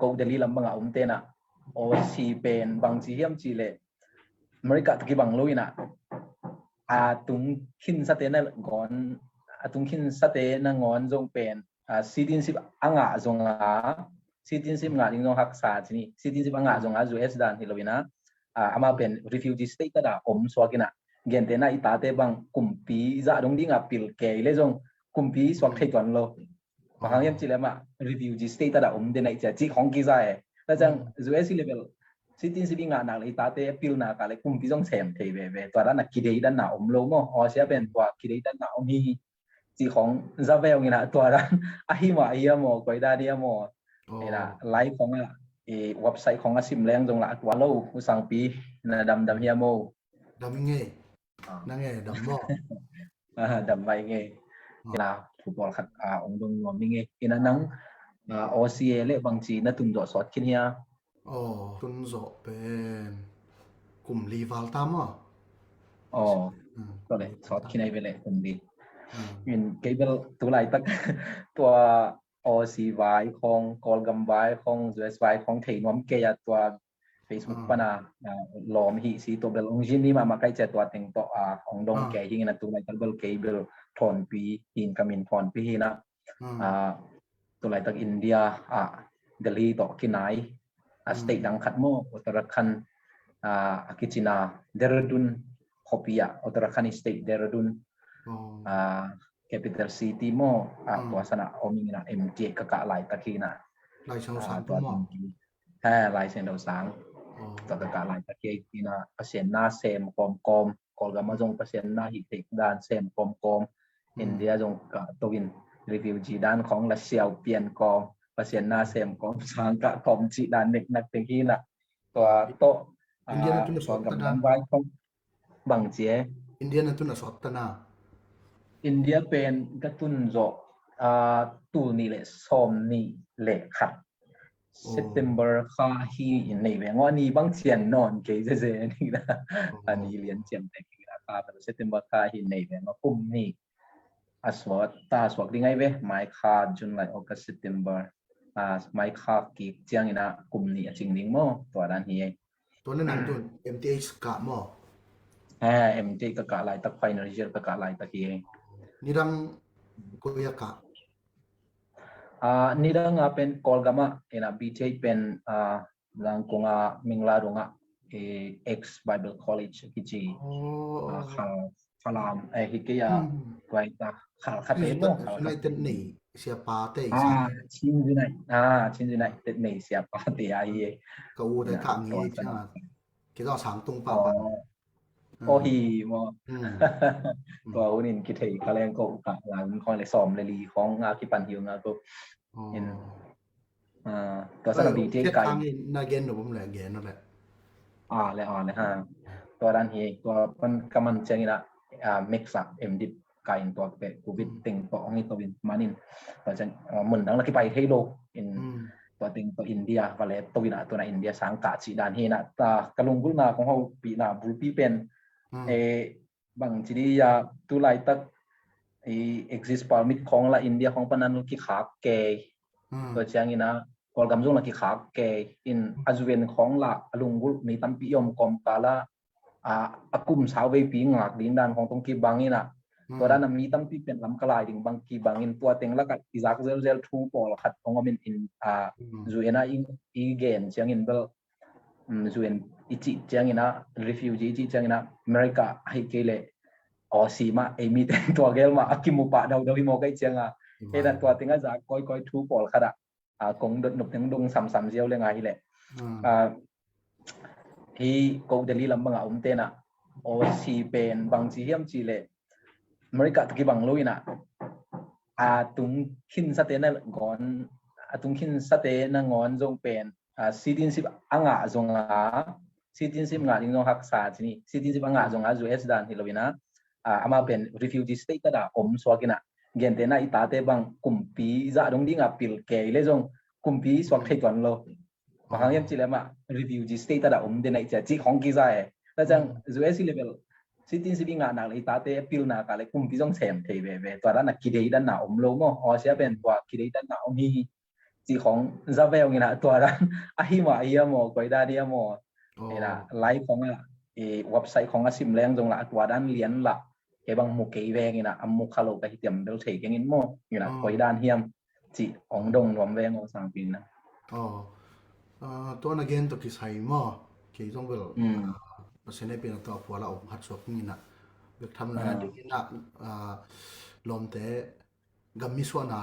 ko dali lambang te na o si pen bang chi hiam chi le America ki bang loina tung khin sa te na gon tung khin sa te na ngon jong pen citizenship anga zonga citizenship nga ding no hak sa chini citizenship anga zonga US dan hilowina ama pen refugee state da swakina gente na itate bang kumpi za dong ding apil ke le jong kumpi swak thai ton lo mahang yam chile ma refugee state da de nai cha chi khong ki za ta chang US level citizenship nga na le itate apil na ka le kumpi jong sem thei ve to da na ki dei dan na lo mo o sia pen to ki dei dan na hi chi khong za vel ngi na to da a hi ma ia mo koi da dia mo era live khong a website khong a sim leng jong la kwa lo sang pi na dam hia mo đầm nghe năng nghe đầm mò đầm vai nghe là football khát ông đông ngom nghe ina nang OCA le bang chi na tum do sot kin hia tun zo pen kum li val tam có lẽ sot kin ai vele kum đi in cable tu lai tak tua OC vai khong call gam vai khong US vai khong thei nom ke ya tua Facebook pana lom hi si to bel ong jin ni ma kai che tua teng to ong dong ke hi na tu lai tak bel cable thon pi in kamin thon pi hi na tu lai tak India Delhi to kinai state dang khat mo Uttarakhand Akichina Dehradun Khopia Uttarakhand state Dehradun capital city mo tua sana oming na MJ ka lai takina lai sang sang tua mo lai sen đầu sáng to ka lai takina pasien na sem kom kolgama jong pasien na hi tek dan sem kom India jong ka towin refugee dan khong la siao pian kom pasien na sem kom sang ka kom chi dan nek nak tekina tua to India na tu na sot gam vai không bằng chia India na tu na sot na India pen katun zo tu ni le som ni le khat September kha hi in nei ve ngoni bang chian non ke je ni da ani lian chiam te ki da ka September kha hi nei ve ma kum ni aswat ta swak dingai ve mai kha July August September mai kha ki chiang ina kum ni aching ning mo to dan hi to na nang tu MTH ka mo MT ka lai tak final result ka lai tak hi nirang kuya ka nidang pen kolgama ina BJ pen lang kunga mingla runga ex Bible College kichi salam hikeya kwaita khate mo United ni siapa te Chin United nei siapa te ai ka u de ka ngi cha kita sang tung pa hi mo to unin ki thei kaleng ko ka lang khong le som le li khong ki pan hiu nga ko in to sa bi te kai na gen no bum le gen no le le ha to dan hi to pan kaman changina mix up dip kai in to pe covid ting to ngi to win manin to chen mun dang la ki pai thei lo in to ting to India va le to wina to na India sang ka chi dan hi na ta kalungul na khong ho pi na bul pi pen bang chiri ya tu lai tak exist permit khong la India khong panan ki khak ke to chang ina kol gam jong la ki khak ke in ajuven khong la alungul mi tam pi yom kom kala akum sawe pi ngak din dan khong tong ki bangina to dan mi tam pi pen lam kalai ding bang ki bangin tua teng la ka izak zel thu pol khat khong amin in zuena in gen chang in bel zuen ichi chang ina refugee ichi chang ina America hai kele osima emi ten to gel ma akimu pa dau dau mo kai changa e dan to tinga za koi thu pol khada kong dot nup teng dong sam jiao le ngai le hi ko dali lambang te na osi pen bang chi hiam chi le America ki bang loina tung khin sa te na gon tung khin sa te na ngon jong pen citizenship anga zonga citizenship nga ding no hak sa chini citizenship anga zonga US dan hilowina ama pen refugee state da swakina gente na itate bang kumpi za dong ding apil ke le jong kumpi swak thai ton lo mahang yam chile ma refugee state da de nai cha chi khong ki za ta chang US level citizenship nga na le itate apil na ka le kumpi jong sem thei ve to da na ki dei dan na lo mo o sia pen to ki dei dan na hi จีของซาเวลงี้นะตัวนั้นอาฮิมาเอียโมกอยดาเดียโมนี่นะไลฟ์ของเว็บไซต์ของอาซิมแรงจงละตัวด้านเลียนละเก็บังมุกเกยเวงี้นะอัมมุคาโลไปเตรียมเดลเทกอย่างงี้โมนี่นะกอยด้านเฮียมจีองดงรวมเวงโอสังปีนะตัวนักเรียนตัวที่ใส่หม้อที่ต้องเป็นภาษาในเป็นตัวผัวเราหัดสอบนี่นะเด็กทำงานดีนะลมแต่กัมมิส่วนน่ะ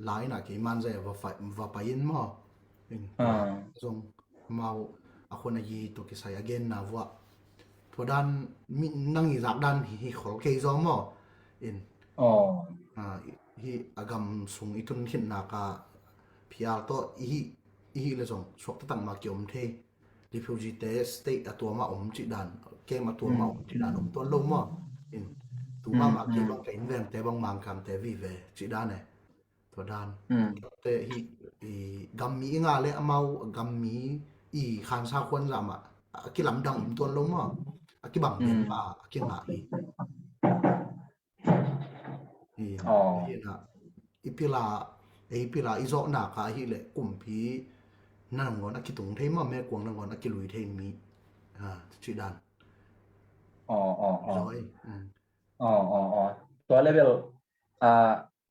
หลายนะที่มันจะว่าไปยินหม้อตรงมาเอาคนอายีตัวที่ใส่ again นะว่าตัวด้านมีนั่งอีจากด้านที่ขอเคยซ้อมหม้อที่อากำส่งอีตุนขึ้นนักพิอาร์ตัวอีเลยส่งสวกตั้งมาเกี่ยวมเทรีฟิวจีเตสเตย์ตัวมาจิดันเกมมาตัวมาจิดันตัวลงมาตัวมาเกี่ยวกับอินเวนต์แต่บางมังคันแต่วิเวจิดันเนี่ยตัวด้านแต่กัมมีงาเลยมากัมมีขันซาควนจำกิลำดังตัวลงมากิบังเป็นป่ากิงานะอีพิลาอีโซนาคาฮิเลกุมพีนั่นงอนกิตุงเทมาแม่กวงนั่งงอนกิลุยเทมีชิดันตัวเลเวล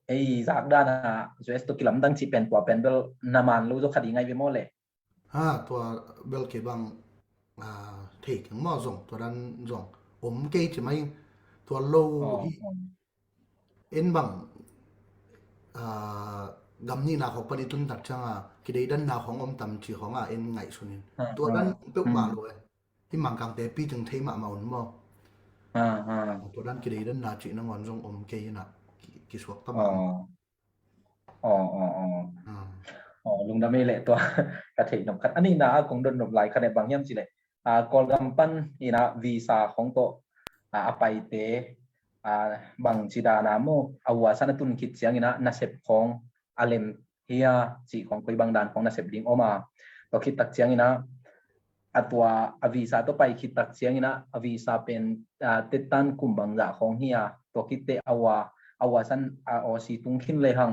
ไอ้จากด้านจุดตัวกิลำดังจีเป็นตัวเป็นเบลนามันรู้จักคดีไงไปหมดเลยตัวเบลเก็บังเทกมอส่งตัวนั้นส่งเกย์ใช่ไหมตัวโลเอ็นบังกัมนี่นาของปนิตุนตัดช่างคิดได้ดันนาของตำจีของเอ็นไงสุนินตัวนั้นเปิกมาเลยที่มังกังเตปีจึงเทมามาอุ่นบ่ตัวนั้นคิดได้ดันนาจีนังวันจงเกย์นะกิสวกตั้มลุงดำไม่เละตัวกระถิ่นหนุ่มคันอันนี้นะคงโดนหนุ่มหลายคะแนนบางย่ำสิเลยกอลกัมปันนี่นะวีซ่าของโตไปเตบางจิดานาโมอาวาสนตุนคิดเสียงนี่นะนาเซปของอาเลมเฮียจีของคุยบางดานของนาเซปดิงออกมาตัวคิดตักเสียงนี่นะตัวอวีซ่าตัวไปคิดตักเสียงนี่นะอวีซ่าเป็นติดตั้งกลุ่มบางอย่างของเฮียตัวคิดเตอาวาสันอสีตุงขินเลยหัง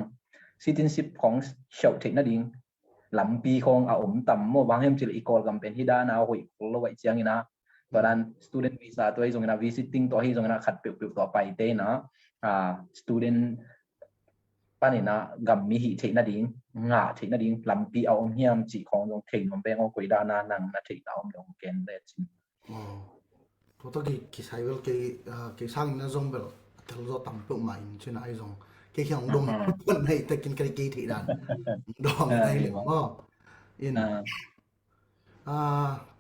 citizenship ของเฉาเทคนาดิงลำปีของต่ำโมบางเฮมจิลอีกอลกัมเป็นฮิดานาหอยโลไว้เจียงนี่นะตอนนั้น student visa ตัวที่ตรงนั้น visiting ตัวที่ตรงนั้นขัดเปลี่ยวต่อไปเต้นะstudent ป้านี่นะกัมมีหิเทคนาดิงเทคนาดิงลำปีเฮียมจีของตรงเทคมันเป็นกุยดานานังนะเทคเอาตรงเกณฑ์เด็ดจริงตัวตกี้คิดใช้เวลกี่สร้างนั่นทรงแบบทะลุต่ำเปิ่มใหม่ใช่ไหมไอ้ทรงเกี่ยวกับดงคนในแต่กินกันกี่ทีดันดองในหรือว่า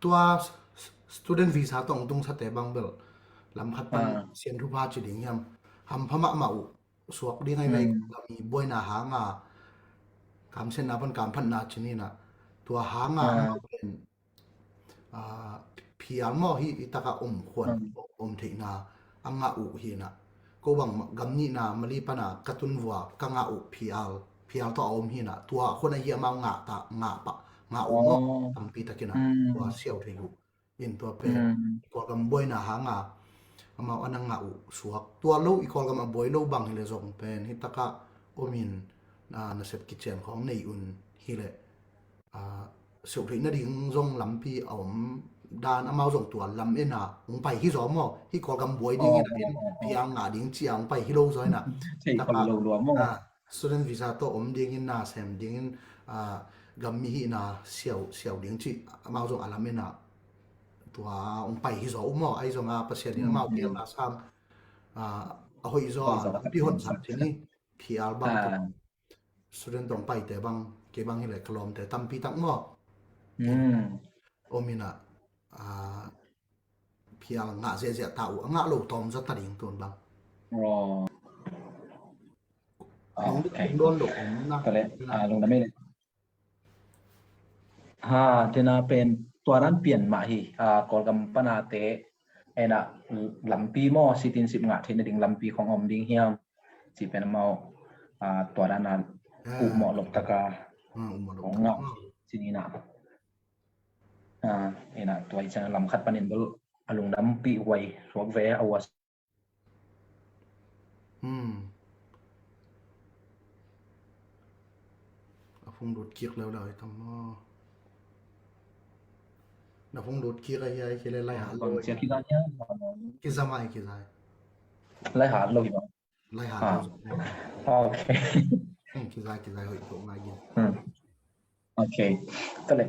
ตัว student visa ตรงสเตบังเบลลำพัดเป็นเสียนทุพาจุดอย่างทำพม่ามาสวกดีไงมีบวยนาหางคำเส้นนาพันการพันนาชนีนะตัวหางเป็นพี่อัลมอฮีตากาควรทีนาฮีนะก็วังกัมนี่นามาลีปนากระตุนวัวกังพีอัลตัวฮีนะตัวคนไอ้เหี้ยมางาทำปีตะกินะตัวเสียวเทียยินตัวเป็นกอลกัมบวยนาหางมาอันงาสวกตัวลูกอีกอลกัมบวยลูกบังฮิเลซงเป็นฮิตากะมินนาเซปกิเชนของในอุ่นฮิเลสุรินดิ่งซงลำพีดานมาส่งตัวลำเอ็นะไปที่สองมั้งที่กอลกัมบวยดิ่งนี่เป็นพีอังดิ่งเจียงไปที่โลซอยน่ะตากะstudent visa ตัวดิ่งน่ะเซมดิ่งกัมมีหิน่ะเสียวดิ่งจีมาส่งลำเอ็นะตัวไปที่สองมั้งไอ้ส่งประเทศนี้มาเกี่ยวกับซ้ำหอยซอพี่คนสัตว์ที่นี่พี่อัลบั้มstudent ตรงไปแต่บางเก็บบางที่ไหนคลอมแต่ตั้มพี่ตั้งมั้งมินะพี่อัลงะเสียเต่างะโลตอมสัตว์ดิ่งตัวบางโดนดอกนะก็เลยลงได้ไม่เลยเทน่าเป็นตัวนั้นเปลี่ยนมาฮีกอลกัมปนาเตเอ็นะลำปีโมสิตินสิบงะเทนดิ่งลำปีของดิ่งเฮียมสิเป็นมาตัวนั้นอุโมลบตะกาของเงาสินี่นะเอ็นะตัวอีกลำคัดปนินบลอลุงดำปีไว้สวกเวอวัสพู phong đột kiệt lâu đời thầm nó phong đột kiệt ai cái này lại hạ bằng lôi chia khi đó nhá cái ra mai cái dài lại hạ lôi mà lại hạ à lôi rồi ok cái dài hội tụ ngay gì okก็เลย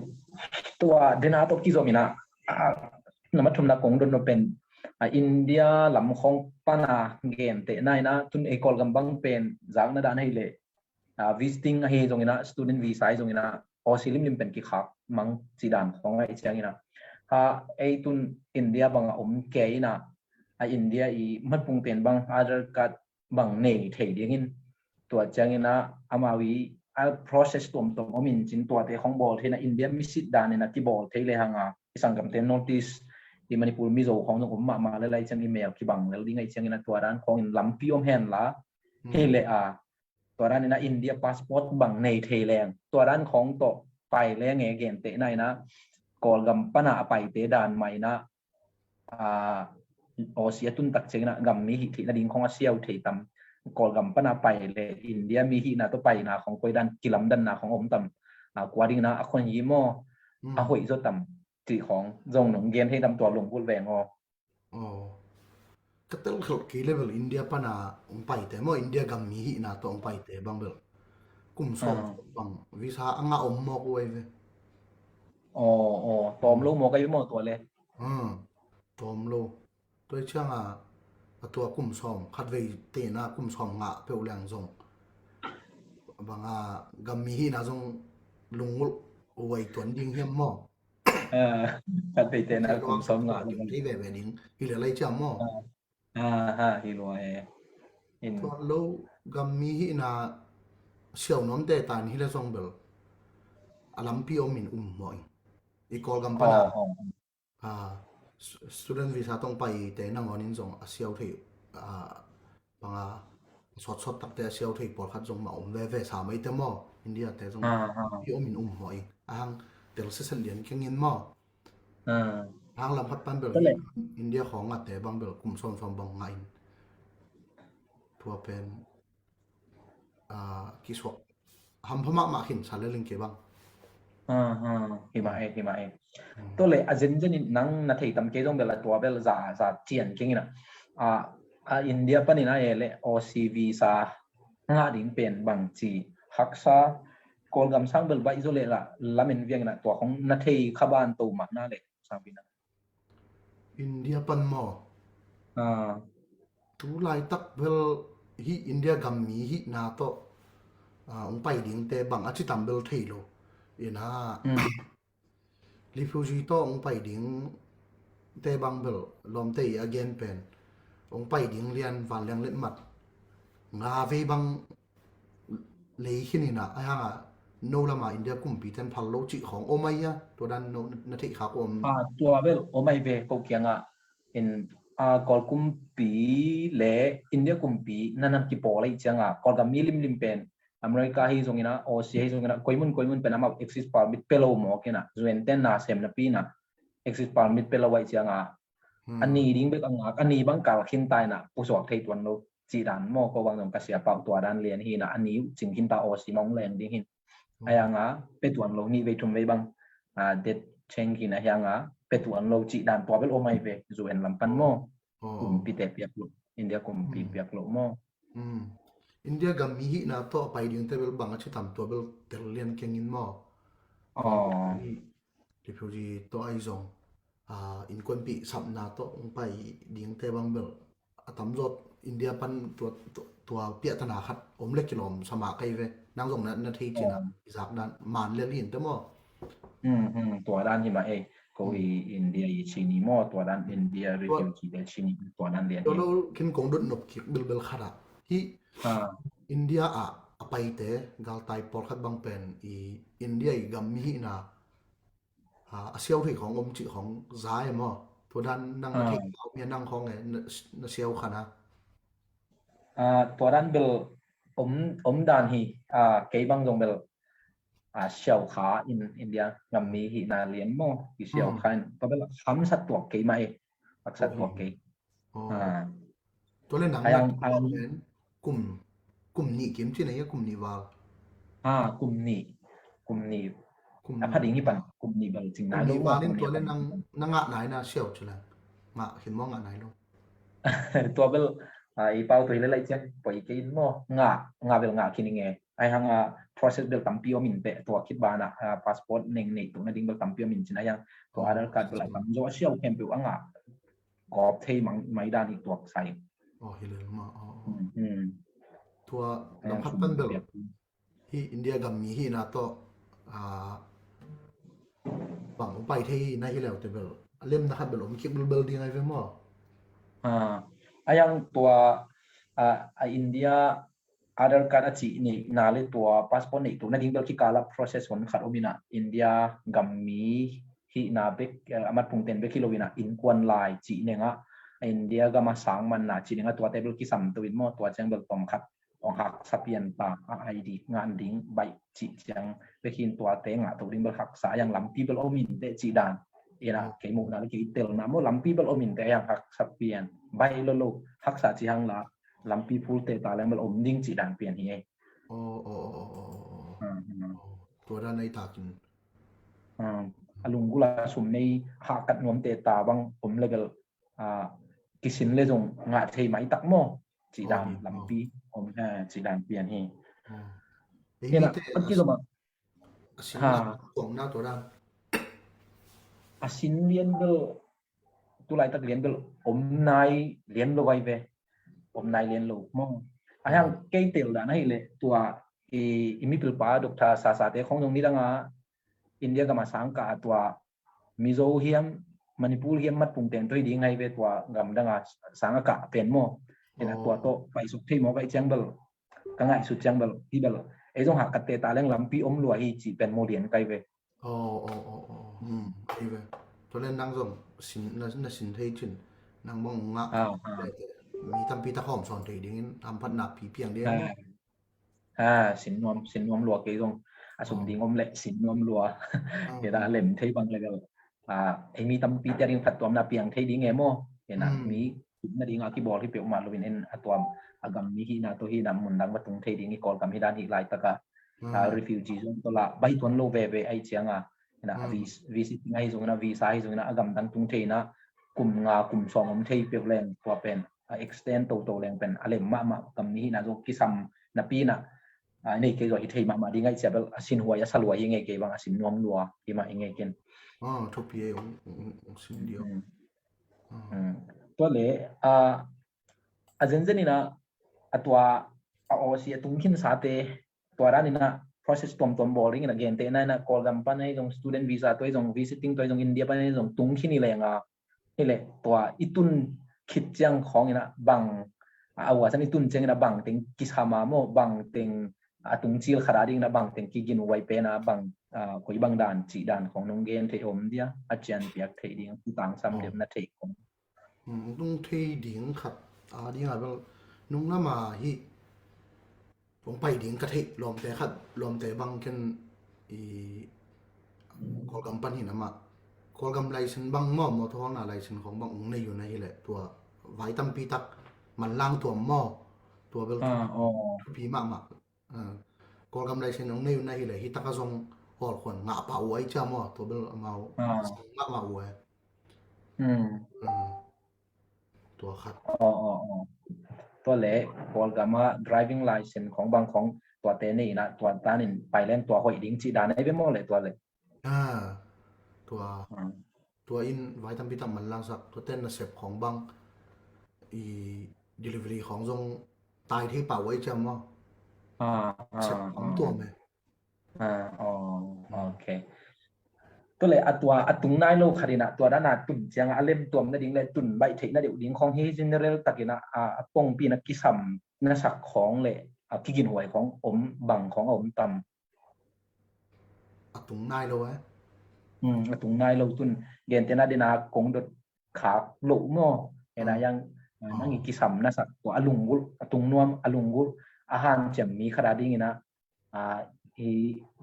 ตัวเดนาโตกิโซมินะนมัทุมนักคงดนเป็นอินเดียลำคงปานาเกมเตะนายนะทุนเอกอลกำบังเป็นจากนั้นด้านให้เลยvisiting ให้ตรงนี้นะ student visa ตรงนี้นะออสเตรเลียเป็นกี่ขับมังจีดานของไอ้เชียงนี้นะไอ้ทุนอินเดียบางเกย์นะอินเดียอีมันปุ่งเป็นบางอาจจะกัดบางเนยเทียงนี้ตัวเชียงนี้นะอามาวีprocess ตัวมินจินตัวเตะของบอลเทนะอินเดียมิสิดดานเนี่ยนะที่บอลเทเลยหางสังกัดเทน notice ที่มันพูดมิโซของตรงผมมาเลยจังอีเมลที่บังแล้วดิ้งไอ้เชียงนะตัวด้านของลำพิอมแฮนละเฮเลยตัวด้านนี้นะอินเดียพาสปอร์ตบังในเทแรงตัวด้านของตัวไปแรงเกนเตะในนะกอลกำปนาไปเตะด้านใหม่นะโอเซียตุนตักเชียงนะกำมีหิที่นะดิ้งของอาเซียเทตัมกอลกำปนาไปเลยอินเดียมีหินะตัวไปนะของกวยดันกิลัมดันนะของอมตัมกว่าดิ้งนะคนยี่โมหอยโซตัมจีของจงหนุ่มเกมให้ทำตัวลงพูดแหวงก็ตั้งแต่กี่เลเวลอินเดียปนาองไปแต่เมื่ออินเดียกัมมีหินะตัวองไปแต่บางเบลกุมสอบบางวิชาอ่างอมมอกไว้เลยตอมลูกโมก็ยุ่งตัวเลยตอมโลตัวเชื่องตัวกุมสอมคัดไว้เตนะกุมสอมงะเปล่าแรงทรงบางกัมมีหินะทรงลุงไว้ตัวยิงเหี้ยมมอคัดไปเตนะกุมสอมงะที่แบบนี้ที่เหลืออะไรจะมอฮิโรตัวโลกัมมีหินะเชี่ยวน้ำแต่ตานี่เลยทรงเบลอลัมพิโอมินมอยอีกอลกัมปนาstudent visa ต้องไปแต่นั่งอันนี้ทรงเชี่ยวที่บางสดตักแต่เชี่ยวที่ปอดคัดทรงมาเวสามไอเตมออินเดียแต่ทรงพิโอมินมอยเดี๋ยวเสร็จเรียนแค่เงินมอทางลำพัดปันเบลอินเดียของแต่บางเบลกลุ่มส่วนบางไงทัวเป็นกิสวกฮัมพม่ามาขินสารเลงเก็บังฮิมาตัวเลยอาจจะนี่นั่งนาทีทำเกจงเบลตัวเบลจะเจียนเก่งนะอินเดียปนินะเลยโอซีวีซ่างาดิ้งเป็นบางจีฮักษากอลกำสังเบลไปอิโซเลละลามินเวียงนะตัวของนาทีขบานตัวมักน่าเลยสาบินะอินเดียปันมอทุไลตักเบลฮีอินเดียกัมมีฮีนาโตองไปดิ้งแต่บางอาชิตัมเบลเทโลนะรีฟิวจีโตองไปดิ้งแต่บางเบลลอมเตยอเกนเป็นองไปดิ้งเรียนวันเรียนเล็ดมัดงาเวบังเลยขึ้นนี่นะไอ้ห่างโนละมาอินเดียกุมปีเทนพัลโลจิของโอไมยะตัวดันโนนาทีขาอมตัวเบลโอไมเวก็เกี่ยงอินกอลกุมปีเล่อินเดียกุมปีนั่นนั่นกี่ปอเลยจังกอลกัมมีลิมเป็นอเมริกาฮิซงอินะออสเตรเลียฮิซงอินะคุยมุนเป็นอามา exit permit เปโลหมอกินะส่วนเต้นน่ะเซมนับปีนะ exit permit เปโลไว้จังอันนี้ดิ้งเบกอันนี้บางกาลขินตายนะผู้สวกไทยตัวนู้จีดันหมอก็วางตรงกระเสียเป่าตัวด้านเรียนหินะอันนี้จึงขินตาออสมองแรงดิ้งหินไอ้ยังเป็นตัวนู้นี่ไปทุ่มไว้บางเด็ดเชงกินะยังเป็นตัวนู้จีดันตัวเป็นโอไมเวส่วนลำปันหมอกลุ่มปีเตปียกลุอินเดียกลุ่มปีเปียกลุหมออินเดียกัมมีหินาโตไปดิ้งแต่เบลบางอาชิตามตัวเบลเตลเลียนเก่งอินมอรีฟิวจีตัวไอซงอินควนปีสับนาโตไปดิ้งแต่บางเบลตำรวจอินเดียปันตัวเปียธนาคัดอมเล็กกิโลมสมัครใครเวนั่งส่งนาทีจีน่ะจากนั้นมานเลียนหินแต่มอตัวด้านที่มาก็อินเดียชินีมอตัวด้านอินเดียรีฟิวจีเดชินีตัวด้านเรียนตัวเราคิดกงดุนนบคิกเบลขาดที่อินเดียไปแต่กาลไตปอลคัดบางเป็นอินเดียกัมมีนะเซี่ยวที่ของอมจิของซายมอตัวด้านนั่งที่เขาเมียนั่งของไงเซี่ยวขนาดตัวด้านเบลด้านฮีเกี่ยบางตรงเบลเซี่ยวขาอินเดียกัมมีฮีนาเลียนมอที่เซี่ยวขาตัวเบลคำสัตว์ตัวเกี่ยมาอักษรตัวเกี่ยตัวเล่นหนังกลุ่มนี้เกมที่ไหนกลุ่มนี้วาลกลุ่มนี้ คุมนีคุมพัดอย่างนี้ปันคุมนีเบลจริง คุ นะ ม ลู นี้ ก มา ว่า เล่ คุ น ม ตัว นี เล่นนังงะไหนนะเชี่ยวใช่ไหมงะเห็นว่างะไหนลูก ตัวเบลไอ้เป้าตัวเล่นอะไรเช่นปล่อยกินโม่งาเบลงาคิดยังไงไอ้หางproses bil tampio min pe tua kit bana passport neng nei tu na ding bil tampio min china yang to aadhar card bil tam jo siau kem pe anga gop thei mai dan ik tuak sai อ๋อเห็นเลยมาอ๋อ ทัว yang ลำพัด sum ปันเบล biak ที่อินเดียกับมีที่นาโตอ่าฝั่งไปที่นั่นที่แล้วแต่เบลเล่มนะครับเบลผมคิดเบลดีไงเว้ยมั้ง ayang tua India aadhar card achi ni nale tua passport nei tu na ding bil ki kala process on khat omina India gammi hi na bek amat pungten be kilowina in kwan lai chi nenga India ga ma sang man na chi nenga tua table ki sam tuin mo tua chang bel tom khat ong hak sapian ta ID ngan ding bai chi chang be kin tua te nga tu ding bel hak sa yang lam people omin te chi dan ina ke mu na ki tel na mo lam people omin te yang hak sapian bai lo hak sa chi hang la lam people te ta lang bel om ding chi dan pian hi อ๋อตัวด้านในตากิน alung gula sum nei ha kat nom te ta bang om level kisin le jong nga thei mai tak mo chi dan lampi om chi dan pian hi เอ้ย เนี่ย นี่ นะ เตะ เมื่อกี้เรามา สินของหน้าตัวด้าน asin lian bel tu lai tak lian bel om nai lian lo vai ve om nai lian lo mo ayang kei tel da nai le tua imi pil pa dokta sa te khong jong ni danga India ga ma sang ka tua mizo hiam Manipur hiam mat pung ten toi ding ngai ve tua gam danga sang ka pen mo ena tua to pai suk thei mo vai chang bel ka ngai su chang bel hi bel e jong ha kat te ta leng lampi om lua hi chi pen mo lian kai ve อ๋อนี่เว้ยตัวเล่นนั่งส่งสินน่ะสินเทจินนั่งมองงะมีทำปีตะหอมสอนเทดิ้งทำพัดหนักผีเพียงเดียว sin nom lua ke jong asum ding om le sin nom lua ke da lem thei bang le gal emi tam pi te ring phat tom na piang thei ding emo ena mi na ding a ki bol hi pe ma lovin en atwam agam mi hi na to hi nam mun dang ba tung thei ding ni kol kam hi dan hi lai taka refugee zone to la bai ton lo ve ai chianga na visit ngai zong na visa hi zong na agam dang tung thei na kum song om thei pe len to pen extend to leng pen alem ma kam mi hi na zo ki sam na pi na nei ke zo hi thei ma ding ai chabel asin huwa ya salwa hi ngai ke bang asin nom lua hi ma ngai ken อ๋อทุบเย่ของสินเดียว ตัวle azen ni na atwa o si atung kin sa te to ra ni na process tom boring na gen te na call gam pa na jong student visa to jong visiting to jong India pa na jong tung kin ni le nga ni le to itun khit chang khong ina bang awa san itun chang na bang teng kisama mo bang teng atung chil khara ding na bang teng ki gin wai pe na bang koi bang dan chi dan khong nong gen the om dia achian piak the ding tang sam dem na the khong ต้องเทดิ้งขัดดีงาแบบนุ่งน้ำมาฮิผมไปดิ้งกระเทะลมแต่ขัดลมแต่บางแค่อีคอลกำปั้นหินน้ำมาคอลกำไรฉันบางหม้อมอท้องอะไรฉันของบางองในอยู่ในแหละตัวไว้ตั้มปีตักมันล่างตัวหม้อตัวเบลพีมากมากคอลกำไรฉันองในอยู่ในแหละฮิตักกระซงหอดขวัญงาเป่าไว้เจ้าหม้อตัวเบลเมามากมาอวยตัวขัดตัวเละพอลกามา driving license ของบางของตัวเตนี่นะตัวตานินไปเล่นตัวหอยดิ้งจีดานไอ้เบ้โม่เลยตัวเลยตัวอินไว้ทำพิธีมันล่างสักตัวเต้นเสพของบางอี delivery ของทรงตายที่เป่าไว้จำว่าเสพของตัวไหมโอเคตัวเลยตัวตุงนายโลคดีนะตัวด้านหน้าตุ่นเจียงเล่มตัวมันดิ้งเลยตุ่นใบเทนะเดี๋ยวดิ้งของเฮจินเรลตะกินะปงปีนักกิสัมนักสักของเลยกิกินหวยของอมบังของอมตำตุงนายโลตุงนายโลตุ่นเกณฑ์เตนะเดนากงดขาหลุมอเห็นยังนั่งกิสัมนักสักตัวอลุงกุตุงนวมอลุงกุอาหารเจมมีขนาดดิ้งนะ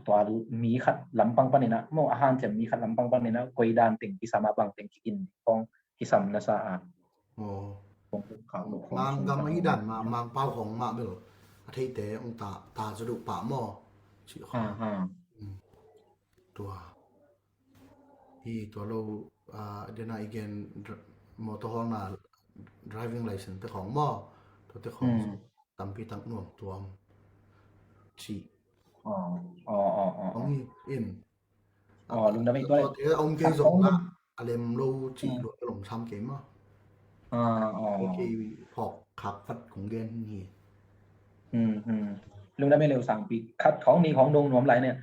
ตัวมีขัดลำปังปันนี่นะโมอาหารจะมีขัดลำปังปันนี่นะกวยดานติงกิสามาบังติงกินของกิสามนะซาของเขาหนุของมังกำไม่ดันมังเป้าของมาเบลอาทิตย์เตะองตาจะดุป่าหม้อชื่อของ ตัวที่ตัวเราเดี๋ยวนะอีกอย่างมอเตอร์ฮอลมา driving license แต่ของหม้อตัวแต่ของตั้มพี่ตั้งหน่วงตัวชี อ๋ออ๋ออ๋ออ๋ออ๋อ ông in lùng đamตัว ตัวเธอông ขั cái ดของ dùng นึ là ง อะไรมโลจีหลุดหลงทำเกมอ่ะ อ๋ออ๋อ โอเคพอขับฟัดของเกมนี่ลุงได้ไม่เร็วสั่งปีคัดของมีของดงหนวมไหลเนี่ย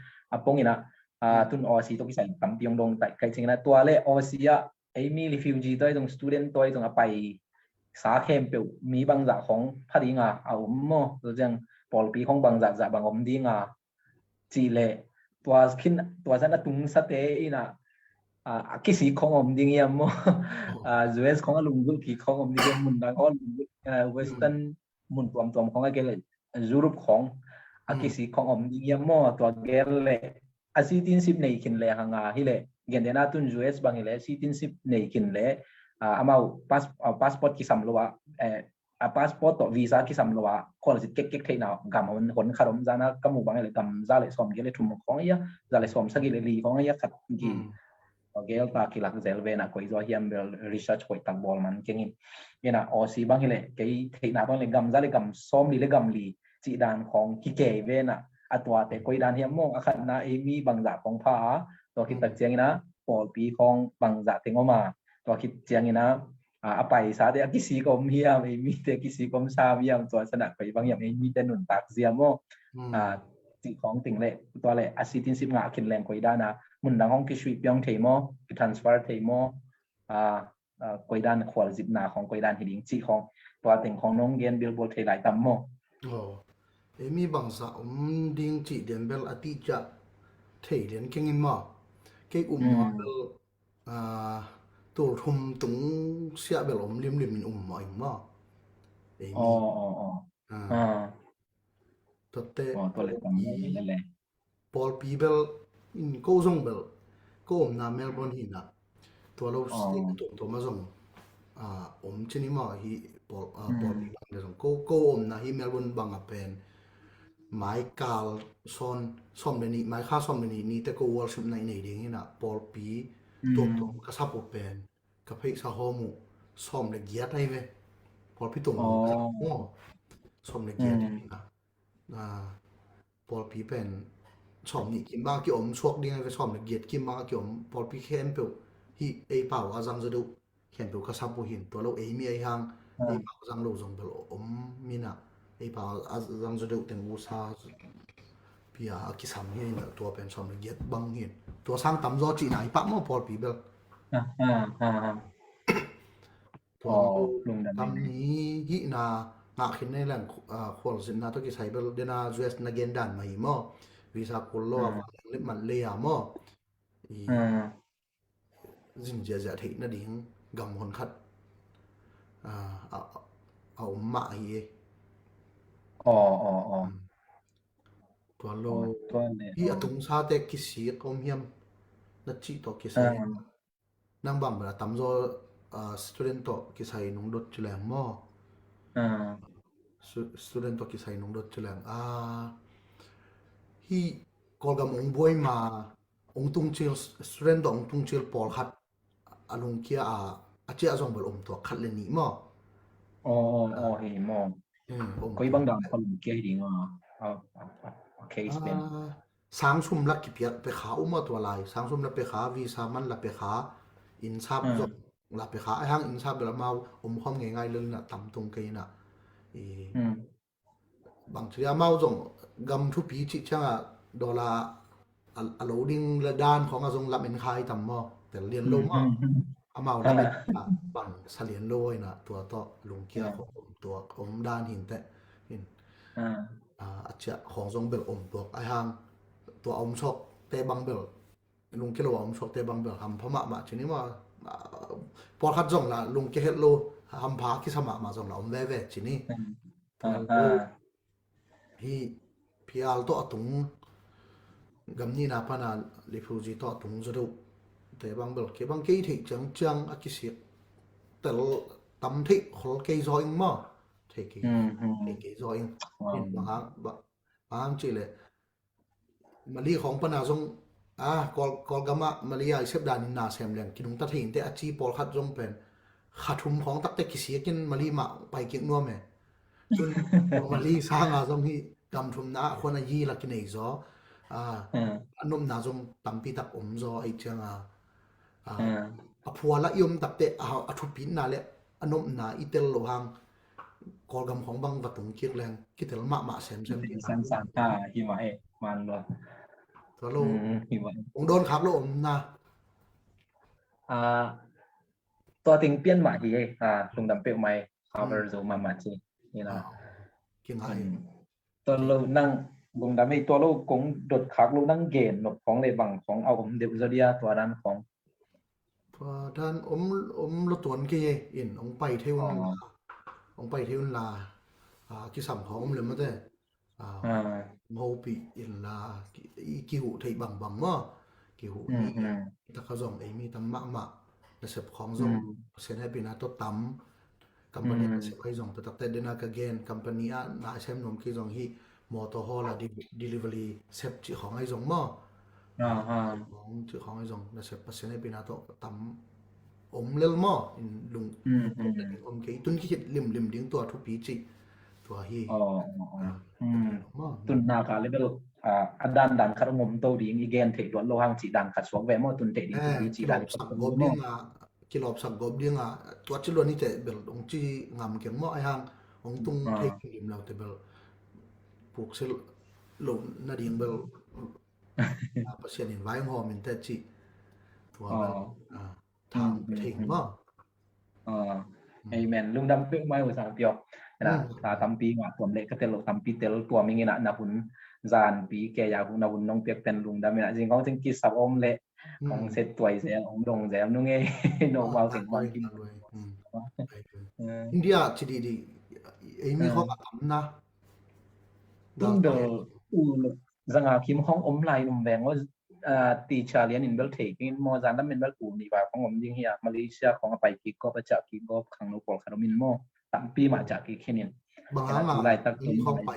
ปงอีนะตุนออซีตัวกิสัยตั้มปียงดงแต่ใครจริงนะตัวเล่ออซีอะไอ้มีรีฟิวจีตัวตรงสตูเดนตัวตรงไปสาเข้มเปียวมีบางจากของพัดยิงเอาโม่ตัวจังปอลปีของบางจากบางอมดีงาจีเล่ตัวขึ้นตัวฉันตุงสเตอีนะกิสิของอมดีเงี้ยโม่จูเอสของลุงกุลปีของอมดีเงี้ยมุนดังของลุงกุลเวสเทิร์นมุนตัวของไอ้เกลยูโรปของกิสิของอมดีเงี้ยโม่ตัวเกลเล่อาศิตินสิบในขินเล่หางฮิเล่เงินเดน่าตุนจูเอสบางฮิเล่สิตินสิบในขินเล่อามาpassport กิสัมโลวะpassport ต่อวีซ่ากิสัมโลวะคนละสิเก๊กๆที่น่ะกำมันคนขารมจานะกำมูบางฮิเล่กำซาเล่สอมกิเล่ทุ่มของไอ้ยะซาเล่สอมสักกิเล่ลีของไอ้ยะขัดกิGel ta kilak zelve na ko izo hiam bel research ko tak bol man kengin ina o si bang hile kei thei na bang le gam za le gam som li le gam li chi dan khong ki ke ve na atwa te koi dan hiam mo akhat na e mi bang za khong pha to ki tak chiang ina pol pi khong bang za te ngoma to ki chiang ina apai sa de ki si kom hiam e mi te ki si kom sa hiam to sana koi bang hiam e mi te nun tak ziam mo ti khong ting le to le asitin sim nga kin leng koi danaมุนดังห้องกิชวิปยองเทมอกิทรานสเฟอร์เทมอกวยด้านขวดจิบนาของกวยด้านหิดิงจีของตัวติ่งของน้องเกียนบิลบอร์ดเทหลายตั้มโมเอมีบางสาวดิ้งจีเดียนเบลอติจะเทเลียนเก่งมากเก่งมาเบลตัวทุ่มตุงเสียเบลลิมมินมาอีกมากเอมีตัวเตะตัวเล็กตั้มนั่นแหละพอลปีเบลอินก็ส่งเบลก็นาเมลบอนหินะตัวเราสติตัวมาส่งชินิมาฮีพอลปีบางเดือนก็นะฮีเมลบอนบางเป็นไมค์กาลซอมเดนีไมค์ค่าซอมเดนีนี่แต่ก็วอลชิปในเด้งนะพอลปีตัวก็ซับเป็นกับให้สาหมูซอมเล็กยัดให้เว้พอลปีตัวซอมเล็กยัดนี่นะพอลปีเป็นชอมนี่กินบ้ากี่อมชวกดิ้งไอ้ชอมเนี่ยเกียดกินบ้ากี่อมพอพี่เข้มเปล่าฮีไอ้เปล่าอาจังจะดูเข้มเปล่าก็ซับบุหินตัวเราเอมีไอ้หางไอ้เปล่าจังเราจงเปล่าอมมีน่ะไอ้เปล่าอาจังจะดูแต่งูซาพี่อากิสัมหินตัวเป็นชอมเนี่ยเกียดบังหินตัวสร้างตำรอจีน่ะไอ้ปั๊มมาพอพี่เปล่าตัวตำนี้ฮีน่ะนักขึ้นในแหล่งควอลสินน่ะต้องกิใช้เปล่าเดน่าจูเอสนักเกนดันมาหิมะวิสาคุลโลลิมันเลียมอจินเจจะทิ้งนั่นดิ่งกำคนคัดเอามาเฮตัวโลที่อตุงซาเตกิสีกอมเฮียมนัดจีโตกิสัยนั่งบังเวลาตั้มโซสตูเดนโตกิสัยนุ่งดดจุแลงมอสตูเดนโตกิสัยนุ่งดดจุแลงฮีกอลกำองบวยมาองตุงเชลสเรนดองตุงเชลปอลขัดอารมณ์เกียอาเจ้าจงเบลอมตัวขัดเลนี่มั้งเห็นมั้งก็ยังบางดังคนเกียร์ดิ่งเคสเป็นสังสมลักกิเปียไปขาอุมาตัวลายสังสมลักไปขาวีซ่ามันลักไปขาอินซับจบลักไปขาไอ้ห้างอินซับเบลมาความง่ายๆเลยนะต่ำตรงกันนะบางทีมาจงกำทุปีชิช่างดอลลาร์อโลดิ้งระดานของอาจงรับเป็นใครทำมั้งแต่เรียนโลมั้งอามาแล้วบังเสลียนโลยนะตัวต่อลุงเกียร์ของตัวด้านหินแต่หินอาจจะของทรงเบลอมตัวไอ้หางตัวอมชกเตบังเบลลุงเกียร์ว่าอมชกเตบังเบลทำพม่ามาชนิดว่าพอคัดจงละลุงเกียร์โลทำพาคิสมามาจงละอมเว่ชนิดพี่อาลตัวตุงกำนี้นะพนาลิฟูจิตัวตุงจะดูแต่บางเบลเก็บบางกี่ที่จังอากิสิแต่ตั้มที่ขอเกยจอยมั้งเทเกยจอยบางจีเลยมาลีของปนาจง kol gama malia isep dan na sem leng kinung ta thing te achi pol khat jong pen khathum khong tak te kisi kin mali ma pai king no me chun mali sa nga jong hi kam thum na khona yi la ki nei zo anom na jong tampi tak zo ai changa a phuala yum tak te a thu pin na le anom na itel lo hang kol gam khong bang watung kik leng kitel ma sem ti san san hi ma e man lo to lo hi ma ong don khak lo na ตัวติงเปลี่ยนมาที่ลุงดำเปียวไม่เอาไปรู้มาจีนี่นะ กินไง ตัวเรานั่งลุงดำไม่ตัวเราคงดดคักเรานั่งเกณฑ์หนกของในบังของเอาเดบิวต์เดียตัวนั้นของพอท่านรถตวนกี่อินไปเที่ยวไปเที่ยวลากี่สัมของเลยมั้งแต่โมปีอินลากี่หูไทยบังมั้งกี่หูแต่เขาส่งมีตั้มมะแต่เสพของส่งเส้นให้ปีน่าตัวตั้มกัมปานีเสพให้ส่งแต่ตัดแต่เดินหน้ากันเกณฑ์กัมปานีน่าเสพนมกี่ส่งที่มอเตอร์ฮอลล์delivery เสพจีของให้ส่งมั้งของจีของให้ส่งแต่เสพเส้นให้ปีน่าตัวตั้มเลี้ยมั้งลุงกี่ตุนกี่ลิมดิ้งตัวทุกปีจีตัวฮีตุนนาคาเลยเบลดันขัดงมโตดีอีเกนเทคล้วนโลหังจีดันขัดสวงแวมอตุนเทดีจีดันสักกบดิ้งกิโลสักกบดิ้งตัวจิลวนี่เตเบลองจีงามเกี่ยงมั้งไอ้หางองตุงเทคลิมเราเตเบลปลูกเซลลงนาดิ้งเบลเปอร์เซ็นต์อินไว้หอมินเตจีตัวทางเทคมั้งไอแมนลุงดำเปี้ยไม่อุตส่าห์เปียวนะตั้มปีงะตัวเล็กก็เตลตั้มปีเตลตัวมิงินะนับหุ่นจานปีแกอยากหุ่นนับหุ่นน้องเปียกเต็นลุงดำนะจริงเขาจึงกินสับอมเละของเซตตัวเสียของดงแซมนุ่งเอ้น้องเบาเสียงบอลกินอินเดียจีดีไอ้มีข้อตั้มนะลุงเดอจังอาคิมห้องอมไลน์นุ่มแบงว่าตีชาเลียนอินเบลเทกินมอจันดัมเป็นเบลกูนี่ว่าของผมยิงเฮียมาเลเซียของไปกิก็ประจักษ์กิก็ขังลูกบอลคาร์มินโมตั้งปีมาจากกิแค่นี้บางครั้งเข้าไป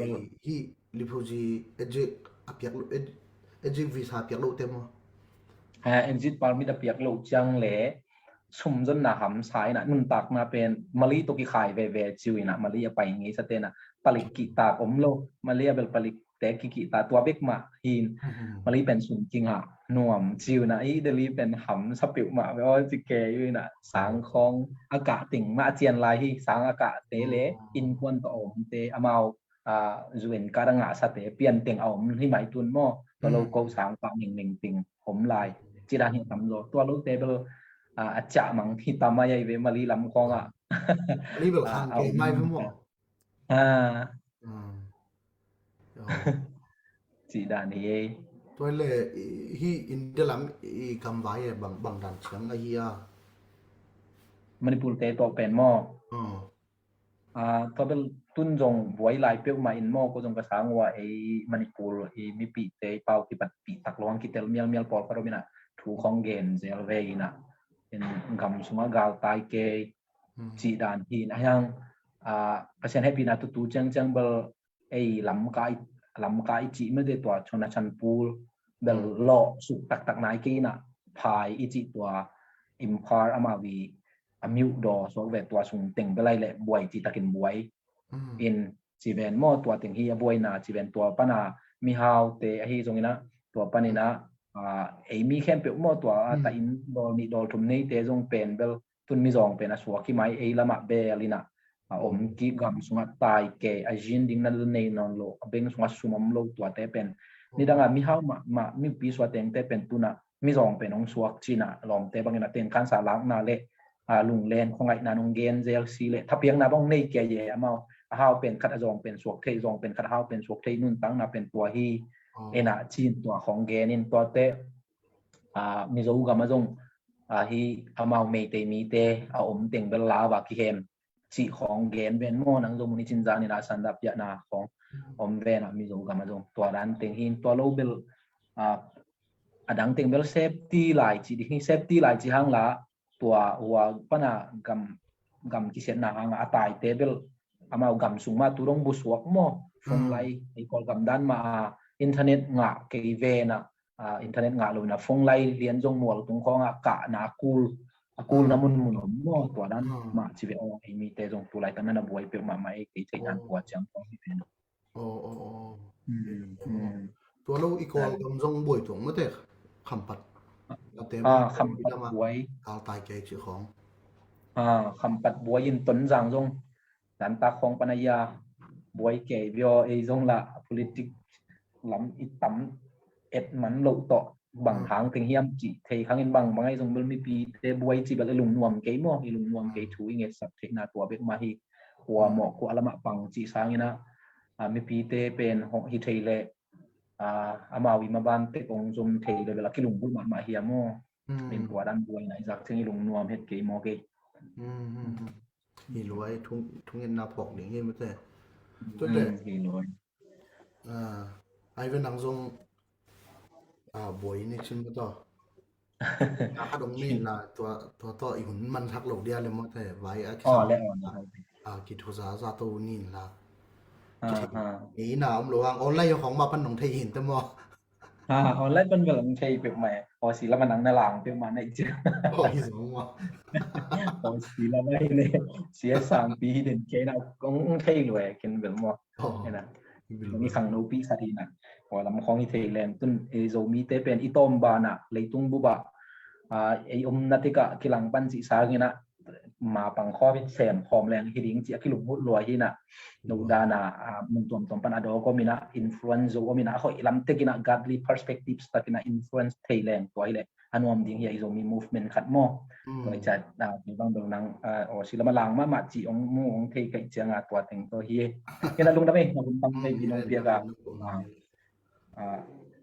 ที่ลิฟูจีเอจิอาเปียกเอจิวีซ่าเปียกลูกเต็มเอจิปาร์มิดาเปียกลูกจังเล่ชุมจนน่ะหำสายน่ะนุ่นตักมาเป็นมาลีตุกิขายเวจิวน่ะมาลีไปงี้สเตน่ะปลิกิตาอมโลมาลีเบลปลิแต่กิตาตัวเบกมาหินมาลีเป็นสุนจริงอ่ะหน่วมจิวนะอีเดลีเป็นหำสปิวมาเพราะว่าจิเกอยู่น่ะสางของอากาศติ่งมาเจียนลายที่สางอากาศเตเลอินควนต่อมเตอมาจวนการงะสเตเปลี่ยนติ่งเอาที่หมายตุนหม้อตัวโลโก้สางปากหนึ่งติ่งผมลายจีดาหินตำโลตัวลูกเตเบลอาจจะมังที่ตามมาใหญ่เวมาลีลำคองอ่ะลีเบลขังเกยไม่เพิ่มหมดจีดานี่ตัวเลยที่อินเดียลำคำไว้บางดันเชียงไอ้เหี้ยมันปูเตตัวเป็นหม้อตัวเป็นตุนจงไว้ลายเปียวมาอินหม้อก็จงกระสังว่าไอ้มันปูไอ้มีปีเตเป่าที่ปัดปีตักลวงกิเตลเมียลปอลก็รู้ไหมนะถูของเกนเซลเวนะเป็นกำสุงกาลตายเกยจีดานทีนะยังเพราะฉะนั้นให้ปีนาตุจังเบลไอ้ลำกายจีไม่ได้ตัวชนชั้นปูเบลโลสุกตักนายกีน่ะพายอีจีตัวอิมพาร์อามาวีมิวดอสวกแบบตัวสุงเต็งไปไล่แหละบวยจีตะกินบวยอินจีเวนมอตัวเต็งฮีบวยนาจีเวนตัวปนามีฮาวเตฮีตรงนี้นะตัวปนินะไอ้มีแค่เปียกมอตัวแต่อินดอลทุมนี้เตจงเป็นเบลตุนมีจงเป็นสวกที่ไม่ไอ้ละมาเบลินะกีกำสุงตายเกยอาจินดิ้งนั่นเลยนอนโลเบงสุงสุมมโลตัวเตเป็นนี่ดังมีฮาวมามีปีสวดเต็งเตเป็นตุนะมีจงเป็นองสวกจีน่ะลองเตบางอย่างเต็งขันสาลังนาเล่ลุงเลนของไอ้นานงเกนเซลซีเล่ถ้าเพียงนาบ้องในเกยเย่มาฮาวเป็นขัดจงเป็นสวกเทจงเป็นขัดฮาวเป็นสวกเทนุ่นตั้งนาเป็นตัวฮีเอ็น่ะจีนตัวของเกนินตัวเตมีจูกามาจงฮีอามาเมเตมีเตเต็งเบลลาวาคิเฮมจีของเกนเวนโมนังจงมุนิจินจานินาสันดับยานาของเวนมีจูกามาจงตัวนั้นเต็งหินตัวโลเบลดังเต็งเบลเซฟตี้ไลจีดิเซฟตี้ไลจีหังละตัวหัวปนากำกิเสนาหังตายเตเบลอามากำสุงมาตุรงบุษวกโมฟงไลไอคอลกำดันมาอินเทอร์เน็ตงะเกยเวนะ อินเทอร์เน็ตงาลุนะฟงไลเรียนจงหมวกตรงข้องกะนากูลน้ำมันมั่วตัวนั้นมาชีวิตไอ้มีแต่จงตัวไรตั้งนั้นบวยเปียกมาไม่ไอ้ที่งานปวดจังต้องเป็นโอ้ตัวเราอีกคนกำจงบวยตรงไม่ได้คำปัดเต็มคำปัดบวยเอาตายใจชื่อของคำปัดบวยยินต้นจางจงดันตาของปัญญาบวยเก๋เบียวไอ้จงละ politics ล้ำอีตั้มเอ็ดมันหลุดต่อบางทางถึงเฮียมจีเทครั้งอินบางไอ้จงมันมีปีเตบวยจีแบบลุงนวมเก๋มั่วลุงนวมเก๋ถุยเงี้ยสับเทนาตัวเบกมาฮีหัวหมอกหัวละมะปังจีสางนี่นะมีปีเตเป็นหงฮิเทเลอามาวิมาบานเตกองจงเทเลเวลาที่ลุงพูดมาเฮียมั่วเป็นตัวด้านบวยไหนจากที่ลุงนวมเฮ็ดเก๋มอเก๋ฮีรวยทุ่งเงินนาพอกอย่างเงี้ยไม่ใช่ตัวเด็กฮีรวยไอ้เป็นหนังทรงบวยนี่ชิมก็ต่อถ้าตรงนี้นะตัวต่ออีกหุ่นมันทักหลงเดียเลยมั้งแต่ไว้แล้วกิทุสาซาตูนี่ละนี่นะผมรู้ว่าออนไลน์ของมาพันหนองไทยเห็นแต่มอออนไลน์เป็นแบบไทยเปียกใหม่พอสีแล้วมันหนังในหลังเปียกมาในเจ้าพอที่สองว่าพอสีแล้วไม่เนี่ยเสีย3 ปีเดินเกน่ะก็ไทยรวยกินแบบมั่วเนี่ยนะมีขังโนปีสักทีนะพอลำคองที่ไทยแลนด์ตุนเอโซมีเตเป็นอีตอมบานะเลยตุงบุบะไอนัติกะกิลังปันสีสาเงี้ยนะมาปังข้อพิเศษพร้อมแรงฮิริงจีกิลุมุดลัวฮินะนูดานะมุงตัวตอมปันอดอก็มีนะอินฟลูเอนซ์ก็มีนะเขาอิลัมเตกินะ godly perspectives ตะกินะอินฟลูเอนซ์ไทยแลนด์ตัวฮิเลอันวมดิ้งเฮียอิโซมี movement ขัดโม่ก็จะมีบางนังศิลปะลางมาจีองมูองไทยกับเจียงตัวแต่งตัวเฮียที่นั่นลุงทำไมลุงทำให้พี่น้องเพียกับ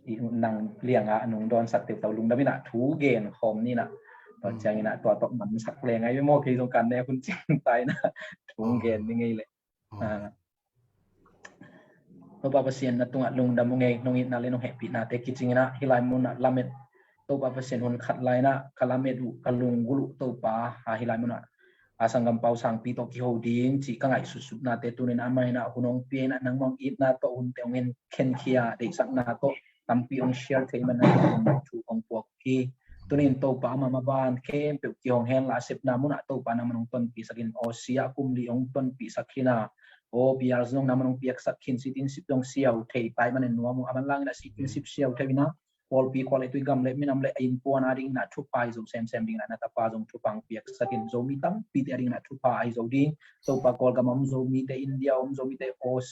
อีนังเลี้ยงนุงโดนสัตว์เต่าลุงทำไมนะทูเกนคอมนี่นะตัวเจียงนะตัวตบมันสักแรงไงไม่โม้คีตรงกันเนี่ยคุณเจียงตายนะทูเกนนี่ไงเลยเพราะว่าเปอร์เซ็นต์นะตรงลุงดำงไงน้องอินนาเลน้องแฮปปี้นะแต่คิดจริงนะฮิไลมุนนะลาเมดตัวเปอร์เซ็นต์คนขัดไลนะคลาเมดูกลุงกุลุตัวป้าฮิไลมุนนะสังกัมเปาสังปีโตกิโฮดินจีกังไอสุดๆนะแต่ตัวนี้นะไม่นะคุณน้องเปียนะนังมองอิดนะตัวอุ่นเตียงเงินเคนเคียเด็กสักนะตัวตั้มปีองเชียร์เทมันนะถูกของพวกที่ตัวนี้ตัวป้ามาบ้านเข้มเปียกที่ห้องแฮนลาเซปนามุนะตัวป้านะมันต้นปีสักินโอเซียกุมลีองต้นปีสักินะโอปีอาร์ซงนะมันเปียกสักินสิตินสิบดงเซียวเทไปมันนัวมุอามันล่างนะสิตินสิบเซียวเทวินะพอปีคนitu gam le minam le in puan ading na thupai zo sem ding na tapa jong thupang piak sakin zo mi tam pi te ading na thupa ai zo ding so pa kol gam zo mi te india zo mi te oc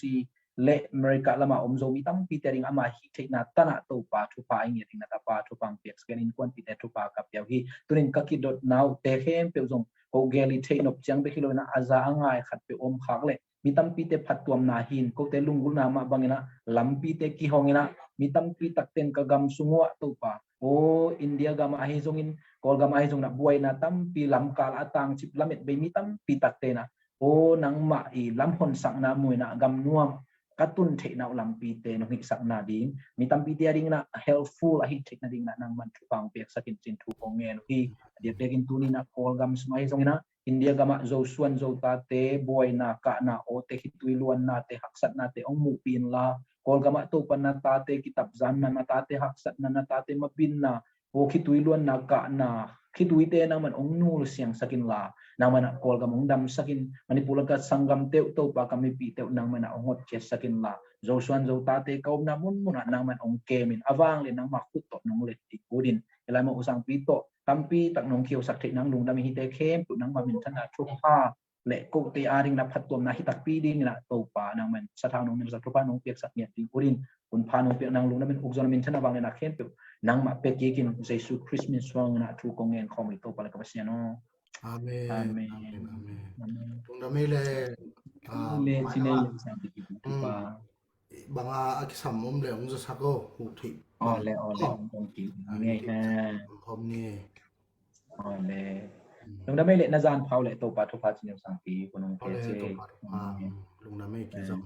le america lama zo mi tam pi te ading ama hi thek na tana to pa thupa ai ngi ding na tapa thupang piak sken in kwan pi te thupa ka piau hi tunin ka ki dot now te hem pe jong ko geli the nop chang be kilo na aza angai khat pe om khak le mi tam pi te phat tuam na hin ko te lungul na ma bangina lampi te ki hongina mitam pi takten ka gam sungwa to pa o india gam ahi zongin kol gam ahi zong na buai na tam pi lam kal atang chip lamet be mitam pi taktena o nang ma i lam hon sak na mui na gam nuam katun the na lam pi te no hi sak na ding mitam pi te ding na helpful ahi thik na ding na nang man thupang pek sakin chin thu ko nge no hi dia tekin tuni na kol gam smai zongina india gama zo suan zo ta te buai na ka na o te hitui luan na te haksat na te ong mu pin la kol gama to pan na tate kitab zan na tate haksat na tate mabin na o khitui luan na ka na khitui te nang man ong nul siang sakin la nang man kol gamong dam sakin manipulag ka sanggam te to pa kami pi te nang man ongot che sakin la zo suan zo tate kaum na mun nang man ong kemin awang le nang makut to nang let ti kudin elai mo usang pito tampi tak nong kiu sak the nang lung dami hite kem tu nang mamin thana thupa le ko te aring na phatom na hitak pi ding na to pa nang man sa thang nong sa thupa nong piak sak nya ti kurin kun pha nong piak nang lung na min ukjon min thana bang na khem pe nang ma pe ki kin jesu christmas wang na thu kong ngen khom to pa la ka pasya no amen amen tung dami le chine sa ti pa banga akisam mom le ong sa ko hu thi le ong ki nge ha khom ni le lung dami le na zan phau le to pa thu pha chin sang pi kunong ke che lung dami ki jong